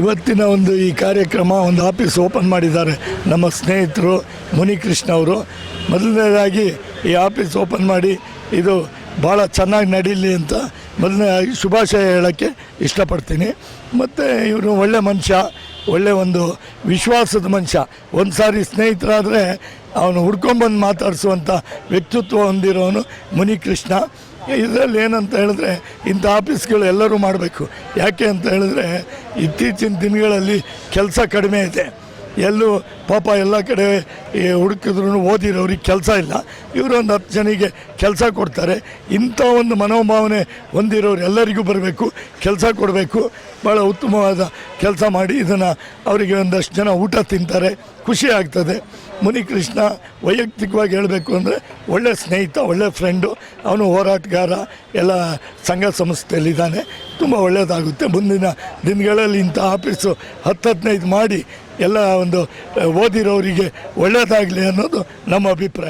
ಇವತ್ತಿನ ಒಂದು ಈ ಕಾರ್ಯಕ್ರಮ ಒಂದು ಆಫೀಸ್ ಓಪನ್ ಮಾಡಿದ್ದಾರೆ ನಮ್ಮ ಸ್ನೇಹಿತರು ಮುನಿಕೃಷ್ಣ ಅವರು. ಮೊದಲನೇದಾಗಿ ಈ ಆಫೀಸ್ ಓಪನ್ ಮಾಡಿ ಇದು ಭಾಳ ಚೆನ್ನಾಗಿ ನಡೀಲಿ ಅಂತ ಮೊದಲನೇದಾಗಿ ಶುಭಾಶಯ ಹೇಳೋಕ್ಕೆ ಇಷ್ಟಪಡ್ತೀನಿ. ಮತ್ತು ಇವರು ಒಳ್ಳೆ ಮನುಷ್ಯ, ಒಳ್ಳೆ ಒಂದು ವಿಶ್ವಾಸದ ಮನುಷ್ಯ. ಒಂದು ಸಾರಿ ಸ್ನೇಹಿತರಾದರೆ ಅವನು ಹುಡ್ಕೊಂಬಂದು ಮಾತಾಡಿಸುವಂಥ ವ್ಯಕ್ತಿತ್ವ ಹೊಂದಿರೋನು ಮುನಿಕೃಷ್ಣ. ಇದರಲ್ಲಿ ಏನಂತ ಹೇಳಿದ್ರೆ ಇಂಥ ಆಫೀಸ್ಗಳು ಎಲ್ಲರೂ ಮಾಡಬೇಕು. ಯಾಕೆ ಅಂತ ಹೇಳಿದ್ರೆ ಇತ್ತೀಚಿನ ದಿನಗಳಲ್ಲಿ ಕೆಲಸ ಕಡಿಮೆ ಇದೆ. ಎಲ್ಲೂ ಪಾಪ ಎಲ್ಲ ಕಡೆ ಹುಡುಕಿದ್ರು ಓದಿರೋರಿಗೆ ಕೆಲಸ ಇಲ್ಲ. ಇವರು ಒಂದು 10 ಜನಿಗೆ ಕೆಲಸ ಕೊಡ್ತಾರೆ. ಇಂಥ ಒಂದು ಮನೋಭಾವನೆ ಹೊಂದಿರೋರು ಎಲ್ಲರಿಗೂ ಬರಬೇಕು, ಕೆಲಸ ಕೊಡಬೇಕು. ಭಾಳ ಉತ್ತಮವಾದ ಕೆಲಸ ಮಾಡಿ ಇದನ್ನು ಅವರಿಗೆ ಒಂದಷ್ಟು ಜನ ಊಟ ತಿಂತಾರೆ, ಖುಷಿ ಆಗ್ತದೆ. ಮುನಿಕೃಷ್ಣ ವೈಯಕ್ತಿಕವಾಗಿ ಹೇಳಬೇಕು ಅಂದರೆ ಒಳ್ಳೆ ಸ್ನೇಹಿತ, ಒಳ್ಳೆ ಫ್ರೆಂಡು. ಅವನು ಹೋರಾಟಗಾರ, ಎಲ್ಲ ಸಂಘ ಸಂಸ್ಥೆಯಲ್ಲಿದ್ದಾನೆ. ತುಂಬ ಒಳ್ಳೆಯದಾಗುತ್ತೆ. ಮುಂದಿನ ದಿನಗಳಲ್ಲಿ ಇಂಥ ಆಫೀಸು 10-15 ಮಾಡಿ ಎಲ್ಲ ಒಂದು ಓದಿರೋರಿಗೆ ಒಳ್ಳೆಯದಾಗಲಿ ಅನ್ನೋದು ನಮ್ಮ ಅಭಿಪ್ರಾಯ.